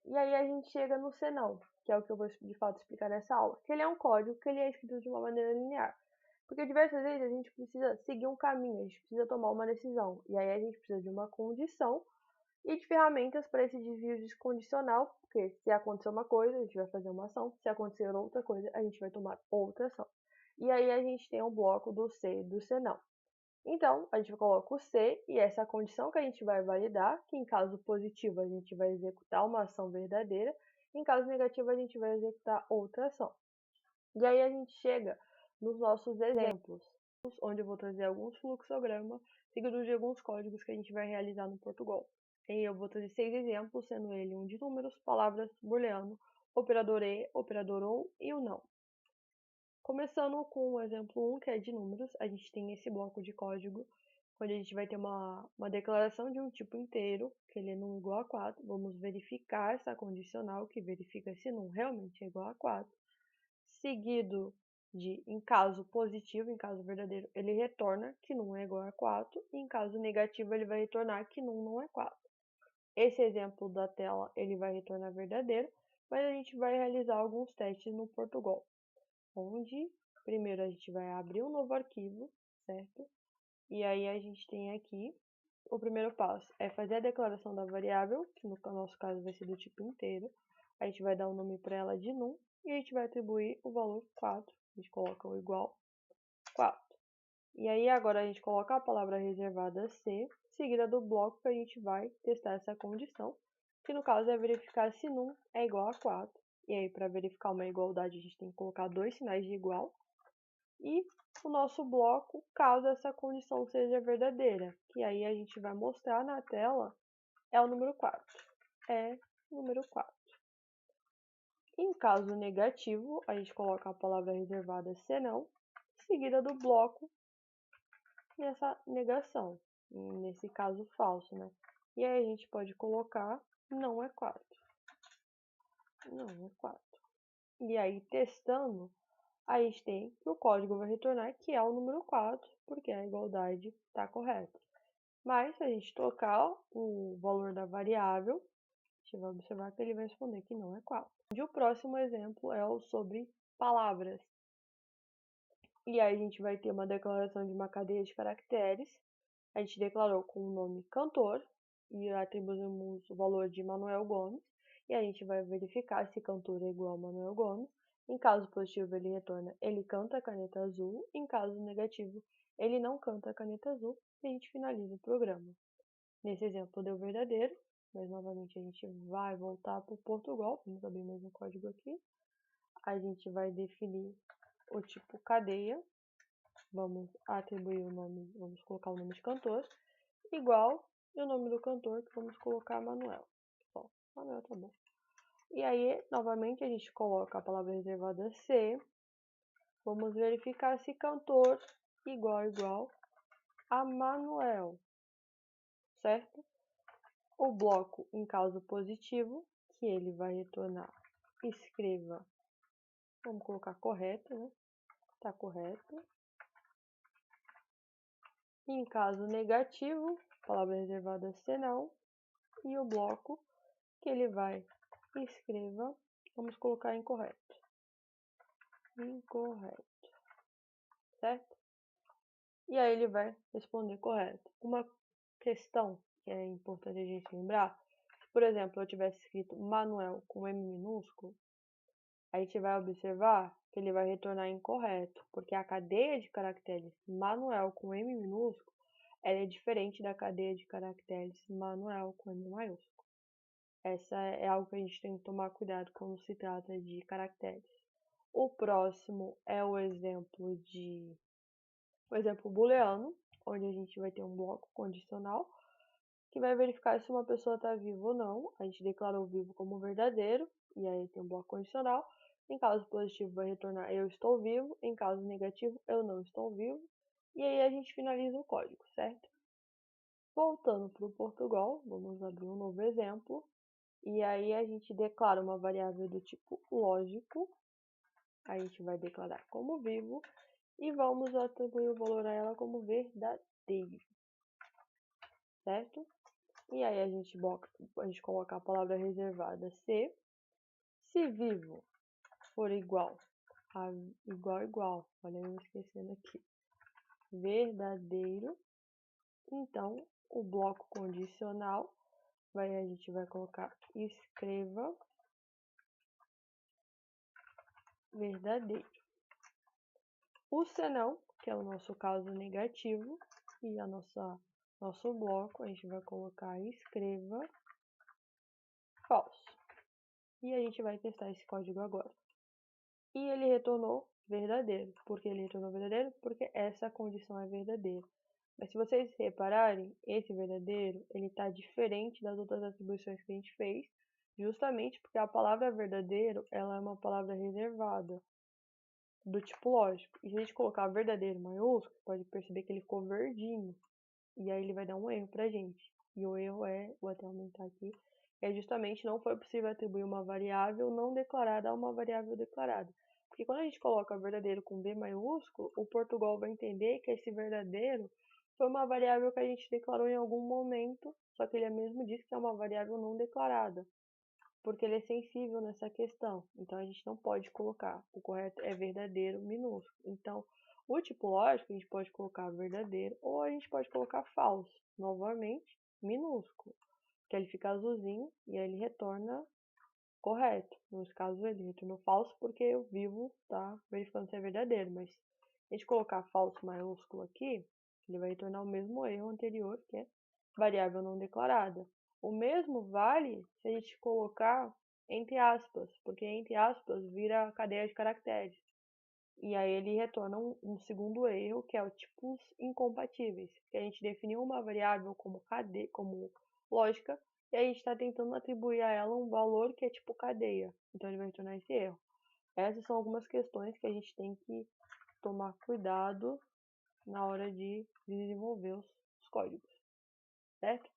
E aí a gente chega no senão, que é o que eu vou de fato explicar nessa aula, que ele é um código que ele é escrito de uma maneira linear. Porque diversas vezes a gente precisa seguir um caminho, a gente precisa tomar uma decisão, e aí a gente precisa de uma condição e de ferramentas para esse desvio descondicional, porque se acontecer uma coisa, a gente vai fazer uma ação, se acontecer outra coisa, a gente vai tomar outra ação. E aí a gente tem um bloco do se e do senão. Então, a gente coloca o se e essa é a condição que a gente vai validar, que em caso positivo a gente vai executar uma ação verdadeira, em caso negativo a gente vai executar outra ação. E aí a gente chega nos nossos exemplos, onde eu vou trazer alguns fluxogramas, seguidos de alguns códigos que a gente vai realizar no Portugal. E eu vou trazer 6 exemplos, sendo ele um de números, palavras, booleano, operador e, operador ou e o não. Começando com o exemplo 1, que é de números, a gente tem esse bloco de código, onde a gente vai ter uma declaração de um tipo inteiro, que ele é num igual a 4. Vamos verificar essa condicional, que verifica se num realmente é igual a 4. Seguido de, em caso positivo, em caso verdadeiro, ele retorna que num é igual a 4. E em caso negativo, ele vai retornar que num não é 4. Esse exemplo da tela, ele vai retornar verdadeiro, mas a gente vai realizar alguns testes no Portugal, onde primeiro a gente vai abrir um novo arquivo, certo? E aí a gente tem aqui, o primeiro passo é fazer a declaração da variável, que no nosso caso vai ser do tipo inteiro. A gente vai dar o nome para ela de num e a gente vai atribuir o valor 4. A gente coloca o igual 4. E aí agora a gente coloca a palavra reservada C, seguida do bloco que a gente vai testar essa condição, que no caso é verificar se num é igual a 4. E aí para verificar uma igualdade a gente tem que colocar dois sinais de igual. E o nosso bloco, caso essa condição seja verdadeira, que aí a gente vai mostrar na tela, é o número 4. É o número 4. Em caso negativo, a gente coloca a palavra reservada senão, seguida do bloco nessa negação, nesse caso falso, né? E aí a gente pode colocar não é 4. Não é 4. E aí, testando, a gente tem que o código vai retornar que é o número 4, porque a igualdade está correta. Mas, se a gente trocar o valor da variável, a gente vai observar que ele vai responder que não é 4. E o próximo exemplo é o sobre palavras. E aí a gente vai ter uma declaração de uma cadeia de caracteres. A gente declarou com o nome cantor e atribuímos o valor de Manuel Gomes. E a gente vai verificar se cantor é igual a Manuel Gomes. Em caso positivo, ele retorna, ele canta a caneta azul. Em caso negativo, ele não canta a caneta azul. E a gente finaliza o programa. Nesse exemplo deu verdadeiro, mas novamente a gente vai voltar para o Portugal. Vamos abrir mais um código aqui. A gente vai definir o tipo cadeia. Vamos atribuir o nome, vamos colocar o nome de cantor, igual e o nome do cantor, que vamos colocar Manuel. Bom, Manuel tá bom. E aí, novamente, a gente coloca a palavra reservada C. Vamos verificar se cantor igual a Manuel, certo? O bloco, em caso positivo, que ele vai retornar, escreva, vamos colocar correto, né? Tá correto. Em caso negativo, palavra reservada senão, e o bloco que ele vai escreva, vamos colocar incorreto. Incorreto. Certo? E aí ele vai responder correto. Uma questão que é importante a gente lembrar, se por exemplo eu tivesse escrito Manuel com M minúsculo, a gente vai observar que ele vai retornar incorreto, porque a cadeia de caracteres Manuel com M minúsculo ela é diferente da cadeia de caracteres Manuel com M maiúsculo. Essa é algo que a gente tem que tomar cuidado quando se trata de caracteres. O próximo é o exemplo booleano, onde a gente vai ter um bloco condicional que vai verificar se uma pessoa está viva ou não. A gente declarou vivo como verdadeiro, e aí tem um bloco condicional. Em caso positivo, vai retornar eu estou vivo. Em caso negativo, eu não estou vivo. E aí a gente finaliza o código, certo? Voltando para o Portugal, vamos abrir um novo exemplo. E aí a gente declara uma variável do tipo lógico. A gente vai declarar como vivo. E vamos atribuir o valor a ela como verdadeiro. Certo? E aí a gente coloca a palavra reservada se vivo for igual a igual, olha eu esquecendo aqui, verdadeiro, então o bloco condicional a gente vai colocar escreva verdadeiro. O senão, que é o nosso caso negativo, e nosso bloco, a gente vai colocar escreva falso. E a gente vai testar esse código agora. E ele retornou verdadeiro. Por que ele retornou verdadeiro? Porque essa condição é verdadeira. Mas se vocês repararem, esse verdadeiro, ele está diferente das outras atribuições que a gente fez, justamente porque a palavra verdadeiro, ela é uma palavra reservada, do tipo lógico. E se a gente colocar verdadeiro maiúsculo, pode perceber que ele ficou verdinho. E aí ele vai dar um erro pra gente. E o erro vou até aumentar aqui, é justamente não foi possível atribuir uma variável não declarada a uma variável declarada. Porque quando a gente coloca verdadeiro com V maiúsculo, o Portugal vai entender que esse verdadeiro foi uma variável que a gente declarou em algum momento, só que ele mesmo disse que é uma variável não declarada, porque ele é sensível nessa questão. Então a gente não pode colocar. O correto é verdadeiro minúsculo. Então, o tipo lógico a gente pode colocar verdadeiro ou a gente pode colocar falso, novamente minúsculo, que ele fica azulzinho e aí ele retorna correto. No caso ele retornou falso porque o vivo está verificando se é verdadeiro, mas se a gente colocar falso maiúsculo aqui, ele vai retornar o mesmo erro anterior, que é variável não declarada. O mesmo vale se a gente colocar entre aspas, porque entre aspas vira cadeia de caracteres. E aí ele retorna um segundo erro, que é o tipos incompatíveis, que a gente definiu uma variável como lógica, e a gente está tentando atribuir a ela um valor que é tipo cadeia. Então ele vai retornar esse erro. Essas são algumas questões que a gente tem que tomar cuidado na hora de desenvolver os códigos, certo?